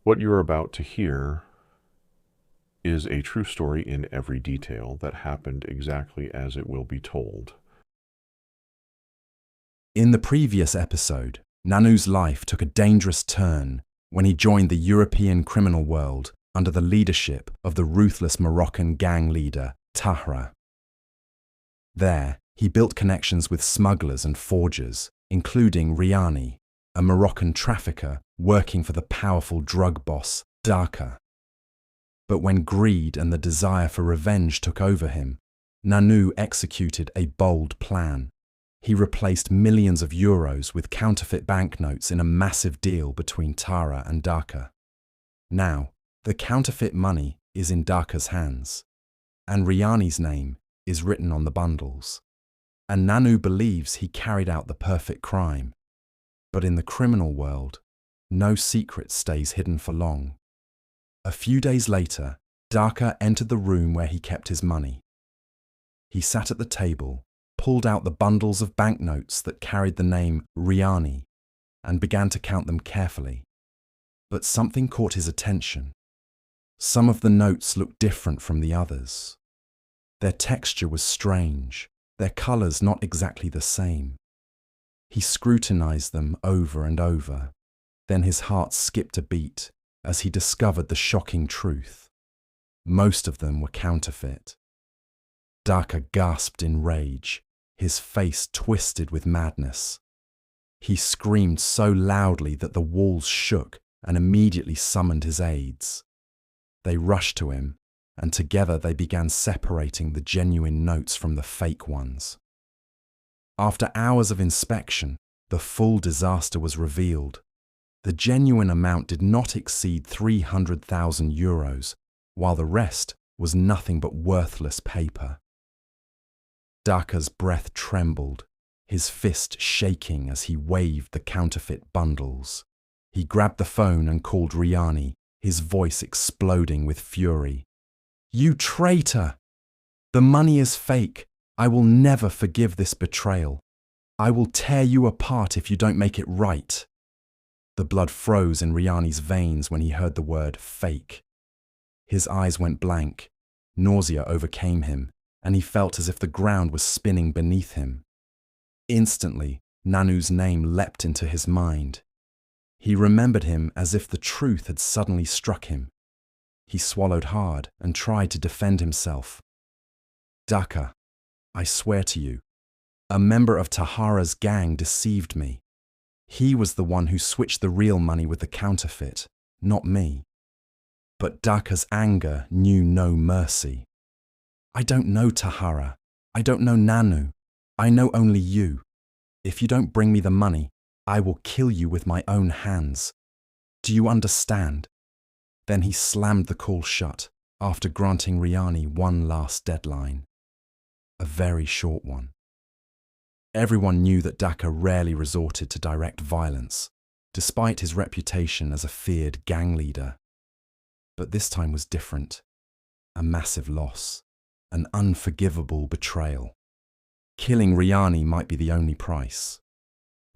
What you're about to hear is a true story in every detail that happened exactly as it will be told. In the previous episode, Nanou's life took a dangerous turn when he joined the European criminal world under the leadership of the ruthless Moroccan gang leader, Tahra. There, he built connections with smugglers and forgers, including Riani, a Moroccan trafficker working for the powerful drug boss, Darka. But when greed and the desire for revenge took over him, Nanou executed a bold plan. He replaced millions of euros with counterfeit banknotes in a massive deal between Tahra and Darka. Now, the counterfeit money is in Darka's hands, and Riani's name is written on the bundles. And Nanou believes he carried out the perfect crime. But in the criminal world, no secret stays hidden for long. A few days later, Darka entered the room where he kept his money. He sat at the table, pulled out the bundles of banknotes that carried the name Riani, and began to count them carefully. But something caught his attention. Some of the notes looked different from the others. Their texture was strange, their colours not exactly the same. He scrutinized them over and over. Then his heart skipped a beat as he discovered the shocking truth. Most of them were counterfeit. Darka gasped in rage, his face twisted with madness. He screamed so loudly that the walls shook and immediately summoned his aides. They rushed to him, and together they began separating the genuine notes from the fake ones. After hours of inspection, the full disaster was revealed. The genuine amount did not exceed 300,000 euros, while the rest was nothing but worthless paper. Darka's breath trembled, his fist shaking as he waved the counterfeit bundles. He grabbed the phone and called Riani, his voice exploding with fury. "You traitor! The money is fake. I will never forgive this betrayal. I will tear you apart if you don't make it right." The blood froze in Riani's veins when he heard the word fake. His eyes went blank, nausea overcame him, and he felt as if the ground was spinning beneath him. Instantly, Nanou's name leapt into his mind. He remembered him as if the truth had suddenly struck him. He swallowed hard and tried to defend himself. "Darka, I swear to you, a member of Tahara's gang deceived me. He was the one who switched the real money with the counterfeit, not me." But Darka's anger knew no mercy. "I don't know Tahara. I don't know Nanou. I know only you. If you don't bring me the money, I will kill you with my own hands. Do you understand?" Then he slammed the call shut after granting Riani one last deadline. A very short one. Everyone knew that Darka rarely resorted to direct violence, despite his reputation as a feared gang leader. But this time was different. A massive loss. An unforgivable betrayal. Killing Riani might be the only price.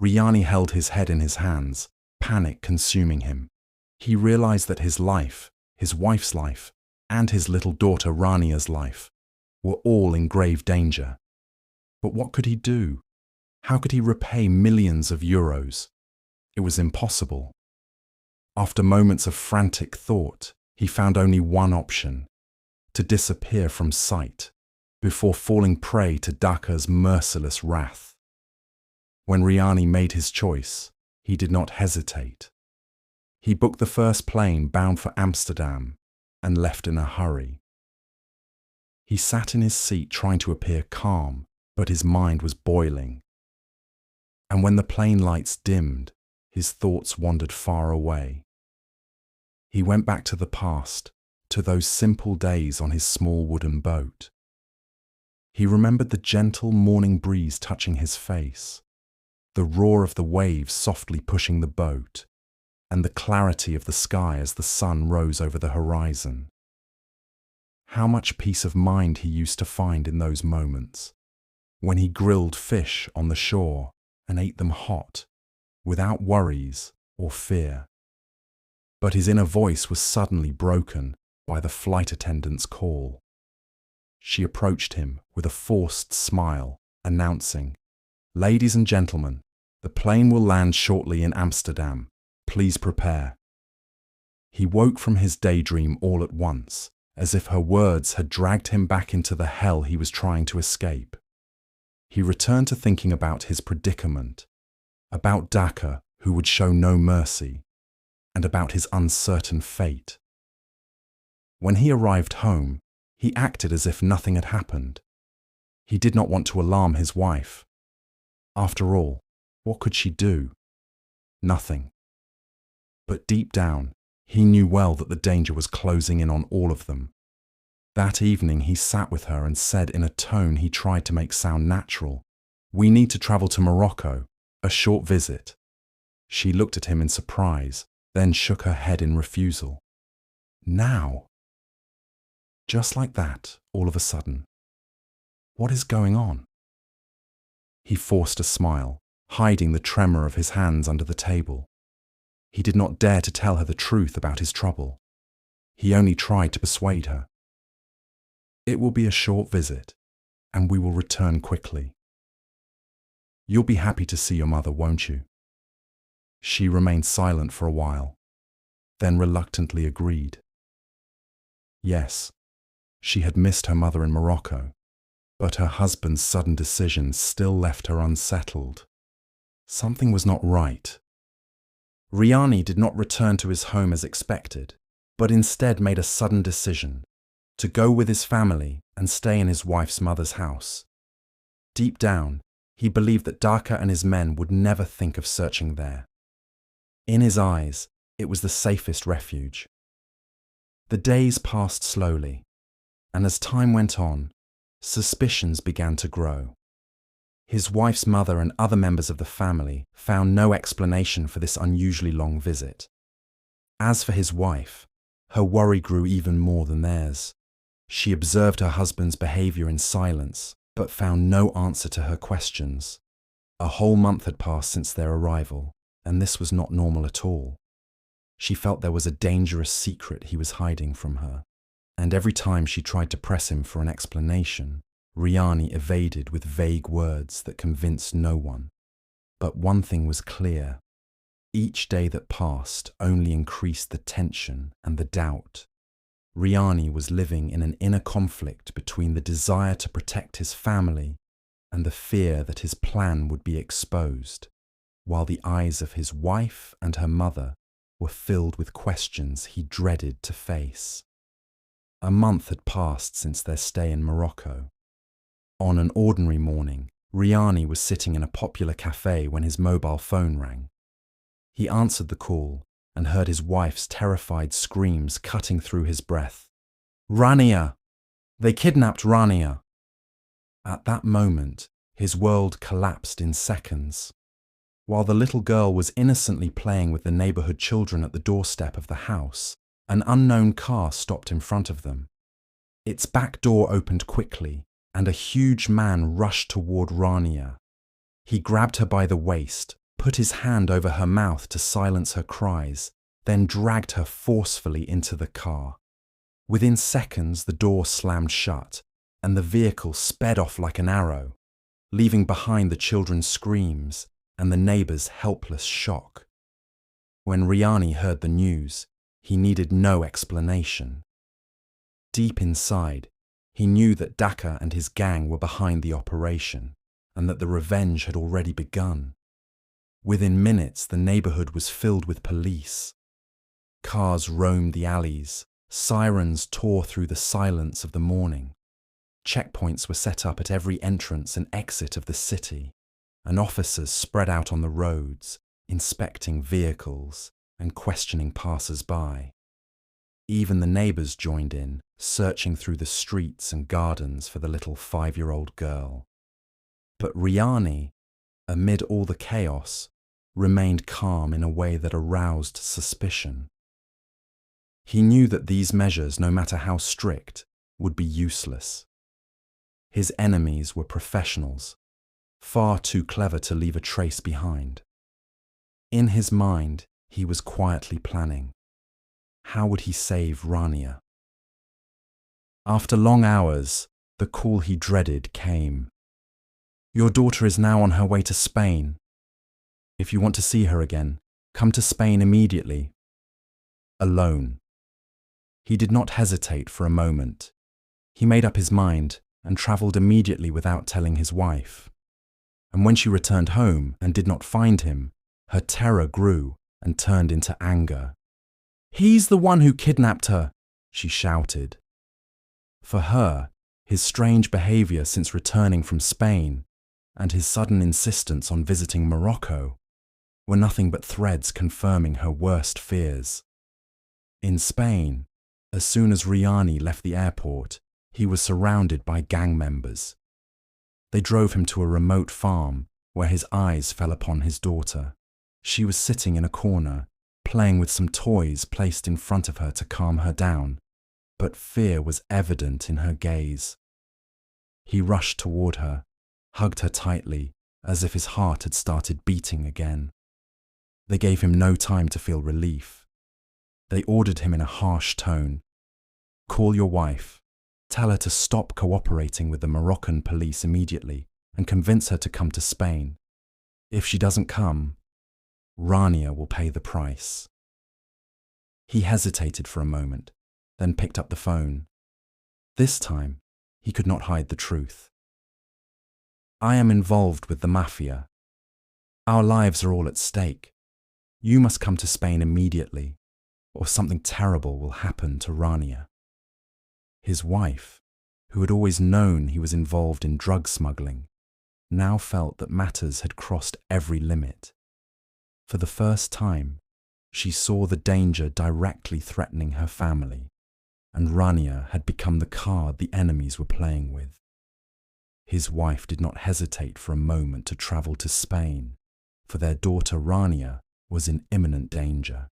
Riani held his head in his hands, panic consuming him. He realized that his life, his wife's life, and his little daughter Rania's life were all in grave danger. But what could he do? How could he repay millions of euros? It was impossible. After moments of frantic thought, he found only one option: to disappear from sight before falling prey to Darka's merciless wrath. When Riani made his choice, he did not hesitate. He booked the first plane bound for Amsterdam and left in a hurry. He sat in his seat trying to appear calm, but his mind was boiling. And when the plane lights dimmed, his thoughts wandered far away. He went back to the past, to those simple days on his small wooden boat. He remembered the gentle morning breeze touching his face, the roar of the waves softly pushing the boat, and the clarity of the sky as the sun rose over the horizon. How much peace of mind he used to find in those moments, when he grilled fish on the shore and ate them hot, without worries or fear. but his inner voice was suddenly broken by the flight attendant's call. She approached him with a forced smile, announcing, "Ladies and gentlemen, the plane will land shortly in Amsterdam. Please prepare." He woke from his daydream all at once, as if her words had dragged him back into the hell he was trying to escape. He returned to thinking about his predicament, about Dhaka, who would show no mercy, and about his uncertain fate. When he arrived home, he acted as if nothing had happened. He did not want to alarm his wife. After all, what could she do? Nothing. But deep down, he knew well that the danger was closing in on all of them. That evening he sat with her and said in a tone he tried to make sound natural, "We need to travel to Morocco, a short visit." She looked at him in surprise, then shook her head in refusal. Now? Just like that, all of a sudden. What is going on? He forced a smile, hiding the tremor of his hands under the table. He did not dare to tell her the truth about his trouble. He only tried to persuade her. "It will be a short visit, and we will return quickly. You'll be happy to see your mother, won't you?" She remained silent for a while, then reluctantly agreed. Yes, she had missed her mother in Morocco, but her husband's sudden decision still left her unsettled. Something was not right. Riani did not return to his home as expected, but instead made a sudden decision to go with his family and stay in his wife's mother's house. Deep down, he believed that Dhaka and his men would never think of searching there. In his eyes, it was the safest refuge. The days passed slowly, and as time went on, suspicions began to grow. His wife's mother and other members of the family found no explanation for this unusually long visit. As for his wife, her worry grew even more than theirs. She observed her husband's behavior in silence, but found no answer to her questions. A whole month had passed since their arrival, and this was not normal at all. She felt there was a dangerous secret he was hiding from her, and every time she tried to press him for an explanation, Riani evaded with vague words that convinced no one. But one thing was clear. Each day that passed only increased the tension and the doubt. Riani was living in an inner conflict between the desire to protect his family and the fear that his plan would be exposed, while the eyes of his wife and her mother were filled with questions he dreaded to face. A month had passed since their stay in Morocco. On an ordinary morning, Riani was sitting in a popular cafe when his mobile phone rang. He answered the call and heard his wife's terrified screams cutting through his breath. "Rania! They kidnapped Rania!" At that moment, his world collapsed in seconds. While the little girl was innocently playing with the neighborhood children at the doorstep of the house, an unknown car stopped in front of them. Its back door opened quickly, and a huge man rushed toward Rania. He grabbed her by the waist, put his hand over her mouth to silence her cries, then dragged her forcefully into the car. Within seconds, the door slammed shut, and the vehicle sped off like an arrow, leaving behind the children's screams and the neighbors' helpless shock. When Riani heard the news, he needed no explanation. Deep inside, he knew that Dhaka and his gang were behind the operation, and that the revenge had already begun. Within minutes, the neighborhood was filled with police. Cars roamed the alleys, sirens tore through the silence of the morning. Checkpoints were set up at every entrance and exit of the city, and officers spread out on the roads, inspecting vehicles and questioning passers-by. Even the neighbors joined in, searching through the streets and gardens for the little 5-year-old girl. But Riani, amid all the chaos, remained calm in a way that aroused suspicion. He knew that these measures, no matter how strict, would be useless. His enemies were professionals, far too clever to leave a trace behind. In his mind, he was quietly planning. How would he save Rania? After long hours, the call he dreaded came. Your daughter is now on her way to Spain. If you want to see her again, come to Spain immediately. Alone. He did not hesitate for a moment. He made up his mind and travelled immediately without telling his wife. And when she returned home and did not find him, her terror grew and turned into anger. "He's the one who kidnapped her," she shouted. For her, his strange behaviour since returning from Spain and his sudden insistence on visiting Morocco were nothing but threads confirming her worst fears. In Spain, as soon as Riani left the airport, he was surrounded by gang members. They drove him to a remote farm where his eyes fell upon his daughter. She was sitting in a corner, playing with some toys placed in front of her to calm her down, but fear was evident in her gaze. He rushed toward her, hugged her tightly, as if his heart had started beating again. They gave him no time to feel relief. They ordered him in a harsh tone, "Call your wife. Tell her to stop cooperating with the Moroccan police immediately and convince her to come to Spain. If she doesn't come, Rania will pay the price." He hesitated for a moment, then picked up the phone. This time, he could not hide the truth. "I am involved with the mafia. Our lives are all at stake. You must come to Spain immediately, or something terrible will happen to Rania." His wife, who had always known he was involved in drug smuggling, now felt that matters had crossed every limit. For the first time, she saw the danger directly threatening her family, and Rania had become the card the enemies were playing with. His wife did not hesitate for a moment to travel to Spain, for their daughter Rania was in imminent danger.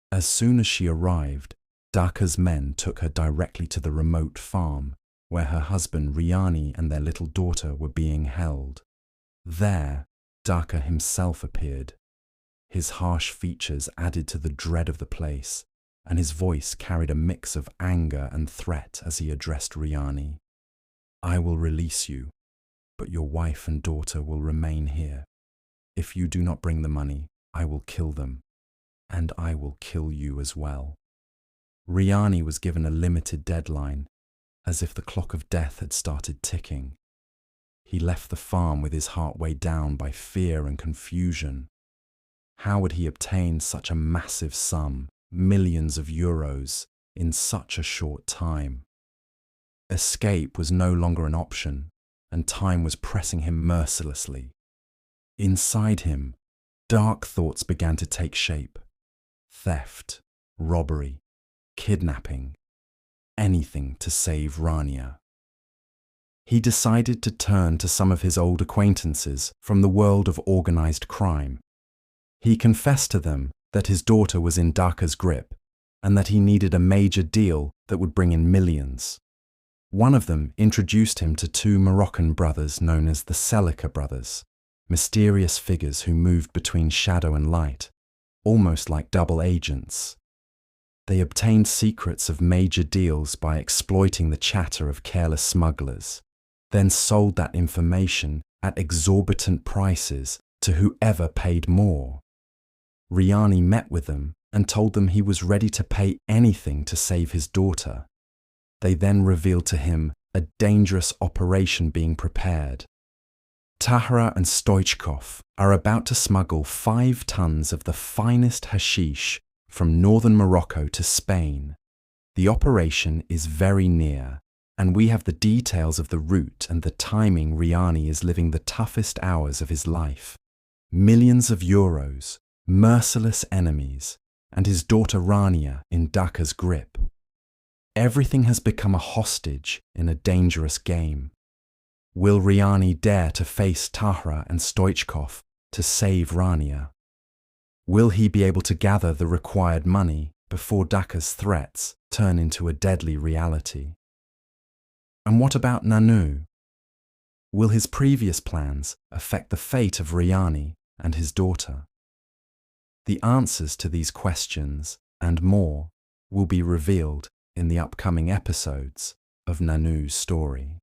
As soon as she arrived, Daka's men took her directly to the remote farm where her husband Riani and their little daughter were being held. There, Daka himself appeared. His harsh features added to the dread of the place, and his voice carried a mix of anger and threat as he addressed Riani. "I will release you, but your wife and daughter will remain here. If you do not bring the money, I will kill them, and I will kill you as well." Riani was given a limited deadline, as if the clock of death had started ticking. He left the farm with his heart weighed down by fear and confusion. How would he obtain such a massive sum, millions of euros, in such a short time? Escape was no longer an option, and time was pressing him mercilessly. Inside him, dark thoughts began to take shape. Theft, robbery, kidnapping, anything to save Rania. He decided to turn to some of his old acquaintances from the world of organized crime. He confessed to them that his daughter was in Daka's grip and that he needed a major deal that would bring in millions. One of them introduced him to two Moroccan brothers known as the Selika brothers, mysterious figures who moved between shadow and light, almost like double agents. They obtained secrets of major deals by exploiting the chatter of careless smugglers, then sold that information at exorbitant prices to whoever paid more. Riani met with them and told them he was ready to pay anything to save his daughter. They then revealed to him a dangerous operation being prepared. Tahra and Stoichkov are about to smuggle 5 tons of the finest hashish from northern Morocco to Spain. The operation is very near, and we have the details of the route and the timing. Riani is living the toughest hours of his life. Millions of euros, merciless enemies, and his daughter Rania in Daka's grip. Everything has become a hostage in a dangerous game. Will Riani dare to face Tahra and Stoichkov to save Rania? Will he be able to gather the required money before Daka's threats turn into a deadly reality? And what about Nanou? Will his previous plans affect the fate of Riani and his daughter? The answers to these questions and more will be revealed in the upcoming episodes of Nanou's story.